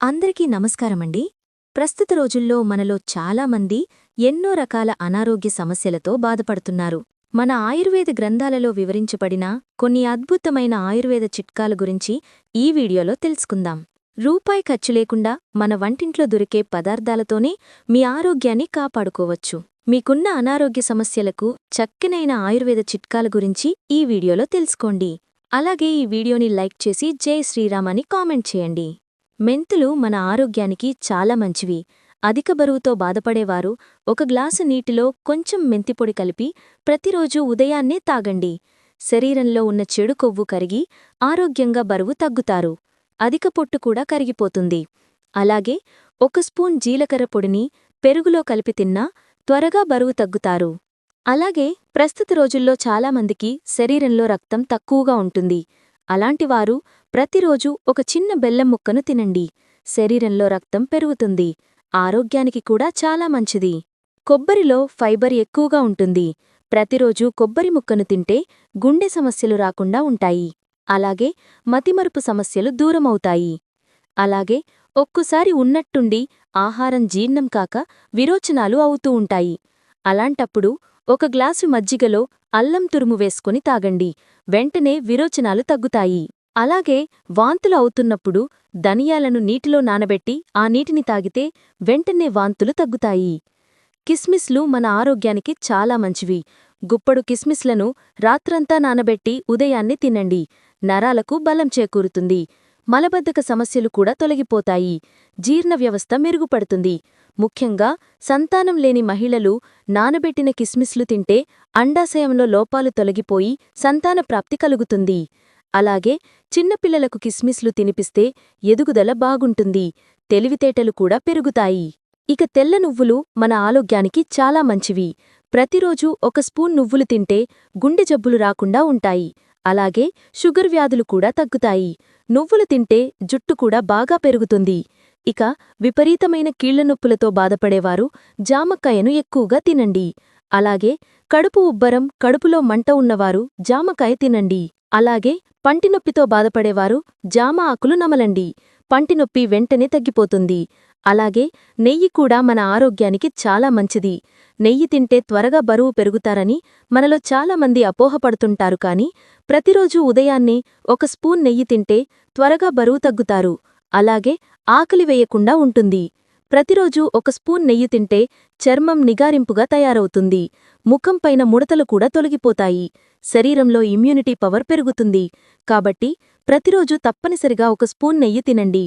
అందరికీ నమస్కారమండి. ప్రస్తుత రోజుల్లో మనలో చాలామంది ఎన్నో రకాల అనారోగ్య సమస్యలతో బాధపడుతున్నారు. మన ఆయుర్వేద గ్రంథాలలో వివరించబడిన కొన్ని అద్భుతమైన ఆయుర్వేద చిట్కాల గురించి ఈ వీడియోలో తెలుసుకుందాం. రూపాయి ఖర్చు లేకుండా మన వంటింట్లో దొరికే పదార్థాలతోనే మీ ఆరోగ్యాన్ని కాపాడుకోవచ్చు. మీకున్న అనారోగ్య సమస్యలకు చక్కనైన ఆయుర్వేద చిట్కాల గురించి ఈ వీడియోలో తెలుసుకోండి. అలాగే ఈ వీడియోని లైక్ చేసి జై శ్రీరామ్ అని కామెంట్ చేయండి. మెంతులు మన ఆరోగ్యానికి చాలా మంచివి. అధిక బరువుతో బాధపడేవారు ఒక గ్లాసు నీటిలో కొంచెం మెంతిపొడి కలిపి ప్రతిరోజూ ఉదయాన్నే తాగండి. శరీరంలో ఉన్న చెడు కొవ్వు కరిగి ఆరోగ్యంగా బరువు తగ్గుతారు. అధిక పొట్టు కూడా కరిగిపోతుంది. అలాగే 1 స్పూన్ జీలకర్ర పొడిని పెరుగులో కలిపి తిన్నా త్వరగా బరువు తగ్గుతారు. అలాగే ప్రస్తుత రోజుల్లో చాలామందికి శరీరంలో రక్తం తక్కువగా ఉంటుంది. అలాంటివారు ప్రతిరోజూ ఒక చిన్న బెల్లం ముక్కను తినండి. శరీరంలో రక్తం పెరుగుతుంది. ఆరోగ్యానికి కూడా చాలా మంచిది. కొబ్బరిలో ఫైబర్ ఎక్కువగా ఉంటుంది. ప్రతిరోజూ కొబ్బరి ముక్కను తింటే గుండె సమస్యలు రాకుండా ఉంటాయి. అలాగే మతిమరుపు సమస్యలు దూరమవుతాయి. అలాగే ఒక్కోసారి ఉన్నట్టుండి ఆహారం జీర్ణం కాక విరోచనాలు అవుతూ ఉంటాయి. అలాంటప్పుడు 1 గ్లాసు మజ్జిగలో అల్లం తురుము వేసుకుని తాగండి. వెంటనే విరోచనాలు తగ్గుతాయి. అలాగే వాంతులు అవుతున్నప్పుడు ధనియాలను నీటిలో నానబెట్టి ఆ నీటిని తాగితే వెంటనే వాంతులు తగ్గుతాయి. కిస్మిస్లు మన ఆరోగ్యానికి చాలా మంచివి. గుప్పడు కిస్మిస్లను రాత్రంతా నానబెట్టి ఉదయాన్నే తినండి. నరాలకు బలం చేకూరుతుంది. మలబద్ధక సమస్యలు కూడా తొలగిపోతాయి. జీర్ణ వ్యవస్థ మెరుగుపడుతుంది. ముఖ్యంగా సంతానం లేని మహిళలు నానబెట్టిన కిస్మిస్లు తింటే అండాశయంలో లోపాలు తొలగిపోయి సంతాన ప్రాప్తి కలుగుతుంది. అలాగే చిన్నపిల్లలకు కిస్మిస్లు తినిపిస్తే ఎదుగుదల బాగుంటుంది. తెలివితేటలు కూడా పెరుగుతాయి. ఇక తెల్ల నువ్వులు మన ఆరోగ్యానికి చాలా మంచివి. ప్రతిరోజూ 1 స్పూన్ నువ్వులు తింటే గుండె జబ్బులు రాకుండా ఉంటాయి. అలాగే షుగర్ వ్యాధులు కూడా తగ్గుతాయి. నువ్వులు తింటే జుట్టు కూడా బాగా పెరుగుతుంది. ఇక విపరీతమైన కీళ్లనొప్పులతో బాధపడేవారు జామకాయను ఎక్కువగా తినండి. అలాగే కడుపు ఉబ్బరం, కడుపులో మంట ఉన్నవారు జామకాయ తినండి. అలాగే పంటినొప్పితో బాధపడేవారు జామ ఆకులు నమలండి. పంటినొప్పి వెంటనే తగ్గిపోతుంది. అలాగే నెయ్యి కూడా మన ఆరోగ్యానికి చాలా మంచిది. నెయ్యి తింటే త్వరగా బరువు పెరుగుతారని మనలో చాలామంది అపోహపడుతుంటారు. కాని ప్రతిరోజూ ఉదయాన్నే 1 స్పూన్ నెయ్యి తింటే త్వరగా బరువు తగ్గుతారు. అలాగే ఆకలి వేయకుండా ఉంటుంది. ప్రతిరోజూ 1 స్పూన్ నెయ్యి తింటే చర్మం నిగారింపుగా తయారవుతుంది. ముఖంపైన ముడతలు కూడా తొలగిపోతాయి. శరీరంలో ఇమ్యూనిటీ పవర్ పెరుగుతుంది. కాబట్టి ప్రతిరోజూ తప్పనిసరిగా 1 స్పూన్ నెయ్యి తినండి.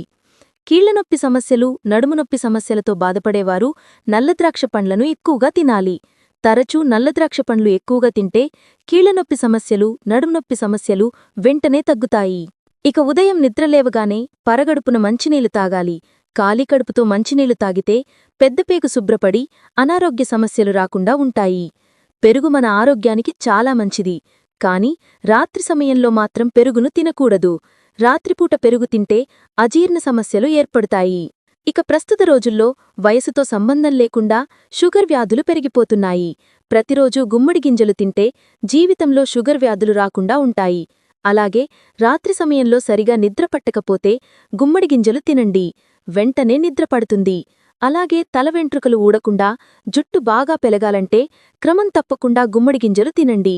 కీళ్లనొప్పి సమస్యలు, నడుమునొప్పి సమస్యలతో బాధపడేవారు నల్లద్రాక్ష పండ్లను ఎక్కువగా తినాలి. తరచూ నల్లద్రాక్ష పండ్లు ఎక్కువగా తింటే కీళ్లనొప్పి సమస్యలు, నడుమునొప్పి సమస్యలు వెంటనే తగ్గుతాయి. ఇక ఉదయం నిద్రలేవగానే పరగడుపున మంచినీళ్లు తాగాలి. ఖాళీ కడుపుతో మంచినీళ్లు తాగితే పెద్దపేగు శుభ్రపడి అనారోగ్య సమస్యలు రాకుండా ఉంటాయి. పెరుగు మన ఆరోగ్యానికి చాలా మంచిది. కాని రాత్రి సమయంలో మాత్రం పెరుగును తినకూడదు. రాత్రిపూట పెరుగు తింటే అజీర్ణ సమస్యలు ఏర్పడతాయి. ఇక ప్రస్తుత రోజుల్లో వయసుతో సంబంధం లేకుండా షుగర్ వ్యాధులు పెరిగిపోతున్నాయి. ప్రతిరోజూ గుమ్మడి గింజలు తింటే జీవితంలో షుగర్ వ్యాధులు రాకుండా ఉంటాయి. అలాగే రాత్రి సమయంలో సరిగా నిద్ర పట్టకపోతే గుమ్మడి గింజలు తినండి. వెంటనే నిద్ర పడుతుంది. అలాగే తల వెంట్రుకలు ఊడకుండా, జుట్టు బాగా పెరగాలంటే క్రమం తప్పకుండా గుమ్మడి గింజలు తినండి.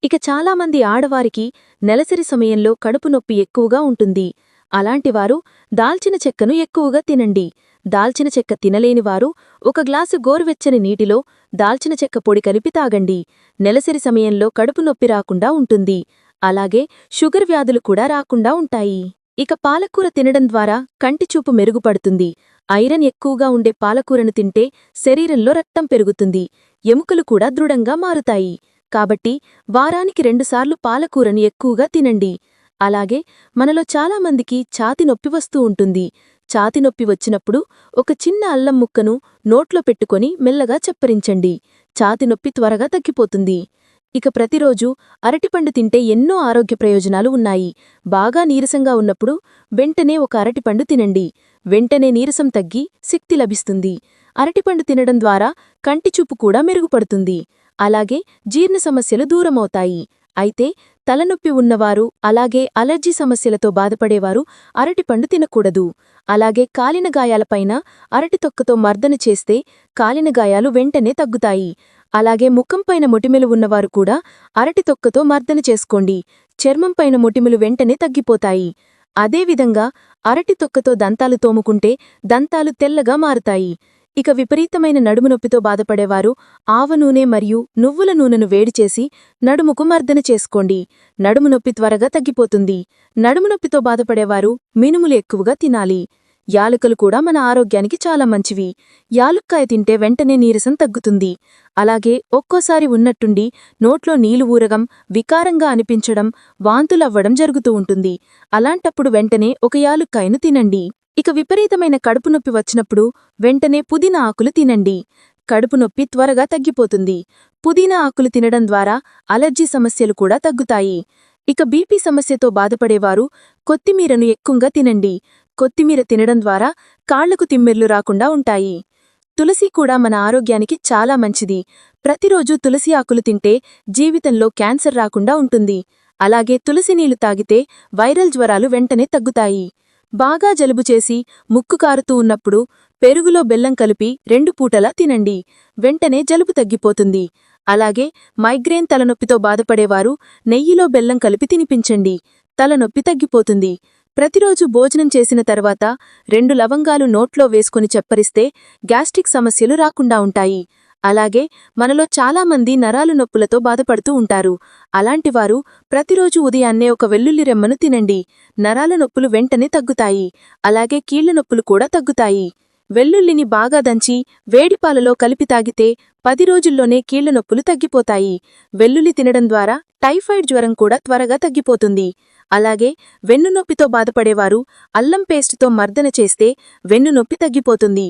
ఇక చాలామంది ఆడవారికి నెలసరి సమయంలో కడుపు నొప్పి ఎక్కువగా ఉంటుంది. అలాంటివారు దాల్చిన చెక్కను ఎక్కువగా తినండి. దాల్చిన చెక్క తినలేనివారు 1 గ్లాసు గోరువెచ్చని నీటిలో దాల్చిన చెక్క పొడి కలిపి తాగండి. నెలసరి సమయంలో కడుపు నొప్పి రాకుండా ఉంటుంది. అలాగే షుగర్ వ్యాధులు కూడా రాకుండా ఉంటాయి. ఇక పాలకూర తినడం ద్వారా కంటిచూపు మెరుగుపడుతుంది. ఐరన్ ఎక్కువగా ఉండే పాలకూరను తింటే శరీరంలో రక్తం పెరుగుతుంది. ఎముకలు కూడా దృఢంగా మారుతాయి. కాబట్టి వారానికి 2 సార్లు పాలకూరను ఎక్కువగా తినండి. అలాగే మనలో చాలామందికి ఛాతి నొప్పి వస్తూ ఉంటుంది. ఛాతి నొప్పి వచ్చినప్పుడు ఒక చిన్న అల్లం ముక్కను నోట్లో పెట్టుకొని మెల్లగా చప్పరించండి. ఛాతి నొప్పి త్వరగా తగ్గిపోతుంది. ఇక ప్రతిరోజూ అరటిపండు తింటే ఎన్నో ఆరోగ్య ప్రయోజనాలు ఉన్నాయి. బాగా నీరసంగా ఉన్నప్పుడు వెంటనే 1 అరటిపండు తినండి. వెంటనే నీరసం తగ్గి శక్తి లభిస్తుంది. అరటిపండు తినడం ద్వారా కంటిచూపు కూడా మెరుగుపడుతుంది. అలాగే జీర్ణ సమస్యలు దూరమవుతాయి. అయితే తలనొప్పి ఉన్నవారు అలాగే అలర్జీ సమస్యలతో బాధపడేవారు అరటిపండు తినకూడదు. అలాగే కాలిన గాయాలపైన అరటి తొక్కతో మర్దన చేస్తే కాలిన గాయాలు వెంటనే తగ్గుతాయి. అలాగే ముఖంపైన మొటిమెలు ఉన్నవారు కూడా అరటి తొక్కతో మర్దన చేసుకోండి. చర్మంపైన మొటిమెలు వెంటనే తగ్గిపోతాయి. అదేవిధంగా అరటి తొక్కతో దంతాలు తోముకుంటే దంతాలు తెల్లగా మారుతాయి. ఇక విపరీతమైన నడుము నొప్పితో బాధపడేవారు ఆవ నూనె మరియు నువ్వుల నూనెను వేడిచేసి నడుముకు మర్దన చేసుకోండి. నడుము నొప్పి త్వరగా తగ్గిపోతుంది. నడుము నొప్పితో బాధపడేవారు మినుములు ఎక్కువగా తినాలి. యాలకులు కూడా మన ఆరోగ్యానికి చాలా మంచివి. యాలుక్కాయ తింటే వెంటనే నీరసం తగ్గుతుంది. అలాగే ఒక్కోసారి ఉన్నట్టుండి నోట్లో నీళ్లు ఊరగం, వికారంగా అనిపించడం, వాంతులవ్వడం జరుగుతూ ఉంటుంది. అలాంటప్పుడు వెంటనే ఒక యాలుక్కాయను తినండి. ఇక విపరీతమైన కడుపు నొప్పి వచ్చినప్పుడు వెంటనే పుదీనా ఆకులు తినండి. కడుపు నొప్పి త్వరగా తగ్గిపోతుంది. పుదీనా ఆకులు తినడం ద్వారా అలర్జీ సమస్యలు కూడా తగ్గుతాయి. ఇక బీపీ సమస్యతో బాధపడేవారు కొత్తిమీరను ఎక్కువగా తినండి. కొత్తిమీర తినడం ద్వారా కాళ్లకు తిమ్మెర్లు రాకుండా ఉంటాయి. తులసి కూడా మన ఆరోగ్యానికి చాలా మంచిది. ప్రతిరోజూ తులసి ఆకులు తింటే జీవితంలో క్యాన్సర్ రాకుండా ఉంటుంది. అలాగే తులసి నీళ్లు తాగితే వైరల్ జ్వరాలు వెంటనే తగ్గుతాయి. బాగా జలుబు చేసి ముక్కు కారుతూ ఉన్నప్పుడు పెరుగులో బెల్లం కలిపి 2 పూటలా తినండి. వెంటనే జలుబు తగ్గిపోతుంది. అలాగే మైగ్రేన్ తలనొప్పితో బాధపడేవారు నెయ్యిలో బెల్లం కలిపి తినిపించండి. తలనొప్పి తగ్గిపోతుంది. ప్రతిరోజు భోజనం చేసిన తర్వాత 2 లవంగాలు నోట్లో వేసుకుని చప్పరిస్తే గ్యాస్ట్రిక్ సమస్యలు రాకుండా ఉంటాయి. అలాగే మనలో చాలామంది నరాలు నొప్పులతో బాధపడుతూ ఉంటారు. అలాంటివారు ప్రతిరోజు ఉదయాన్నే ఒక వెల్లుల్లి రెమ్మను తినండి. నరాల నొప్పులు వెంటనే తగ్గుతాయి. అలాగే కీళ్ల నొప్పులు కూడా తగ్గుతాయి. వెల్లుల్లిని బాగా దంచి వేడిపాలలో కలిపి తాగితే 10 రోజుల్లోనే కీళ్ల నొప్పులు తగ్గిపోతాయి. వెల్లుల్లి తినడం ద్వారా టైఫాయిడ్ జ్వరం కూడా త్వరగా తగ్గిపోతుంది. అలాగే వెన్నునొప్పితో బాధపడేవారు అల్లం పేస్టుతో మర్దన చేస్తే వెన్నునొప్పి తగ్గిపోతుంది.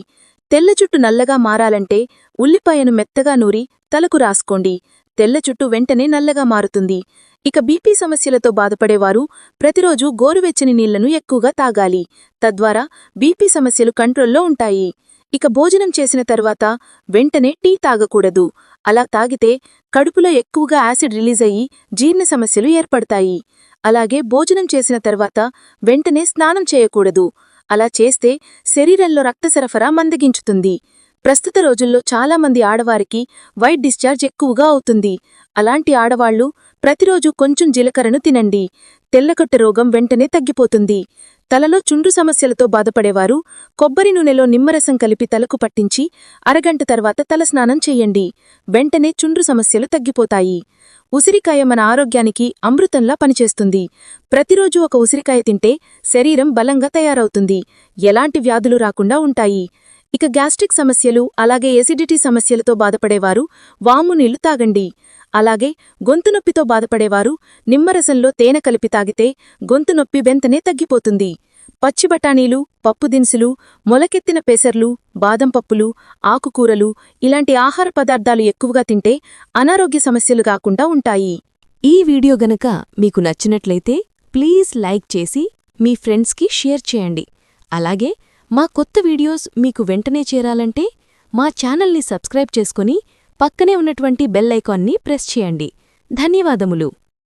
తెల్ల జుట్టు నల్లగా మారాలంటే ఉల్లిపాయను మెత్తగా నూరి తలకు రాసుకోండి. తెల్ల జుట్టు వెంటనే నల్లగా మారుతుంది. ఇక బీపీ సమస్యలతో బాధపడేవారు ప్రతిరోజు గోరువెచ్చని నీళ్లను ఎక్కువగా తాగాలి. తద్వారా బీపీ సమస్యలు కంట్రోల్లో ఉంటాయి. ఇక భోజనం చేసిన తర్వాత వెంటనే టీ తాగకూడదు. అలా తాగితే కడుపులో ఎక్కువగా యాసిడ్ రిలీజ్ అయ్యి జీర్ణ సమస్యలు ఏర్పడతాయి. అలాగే భోజనం చేసిన తర్వాత వెంటనే స్నానం చేయకూడదు. అలా చేస్తే శరీరంలో రక్త సరఫరా మందగించుతుంది. ప్రస్తుత రోజుల్లో చాలామంది ఆడవారికి వైట్ డిశ్చార్జ్ ఎక్కువగా అవుతుంది. అలాంటి ఆడవాళ్లు ప్రతిరోజు కొంచెం జీలకర్రను తినండి. తెల్లకట్ట రోగం వెంటనే తగ్గిపోతుంది. తలలో చుండ్రు సమస్యలతో బాధపడేవారు కొబ్బరి నూనెలో నిమ్మరసం కలిపి తలకు పట్టించి అరగంట తర్వాత తలస్నానం చెయ్యండి. వెంటనే చుండ్రు సమస్యలు తగ్గిపోతాయి. ఉసిరికాయ మన ఆరోగ్యానికి అమృతంలా పనిచేస్తుంది. ప్రతిరోజు ఒక ఉసిరికాయ తింటే శరీరం బలంగా తయారవుతుంది. ఎలాంటి వ్యాధులు రాకుండా ఉంటాయి. ఇక గ్యాస్ట్రిక్ సమస్యలు అలాగే ఎసిడిటీ సమస్యలతో బాధపడేవారు వాము నీళ్లు తాగండి. అలాగే గొంతునొప్పితో బాధపడేవారు నిమ్మరసంలో తేనె కలిపి తాగితే గొంతునొప్పి వెంటనే తగ్గిపోతుంది. పచ్చి బఠానీలు, పప్పు దినుసులు, మొలకెత్తిన పెసర్లు, బాదం పప్పులు, ఆకుకూరలు ఇలాంటి ఆహార పదార్థాలు ఎక్కువగా తింటే అనారోగ్య సమస్యలు కాకుండా ఉంటాయి. ఈ వీడియో గనక మీకు నచ్చినట్లయితే ప్లీజ్ లైక్ చేసి మీ ఫ్రెండ్స్కి షేర్ చేయండి. అలాగే మా కొత్త వీడియోస్ మీకు వెంటనే చేరాలంటే మా ఛానల్ని సబ్స్క్రైబ్ చేసుకుని పక్కనే ఉన్నటువంటి బెల్ ఐకాన్ని ప్రెస్ చేయండి. ధన్యవాదములు.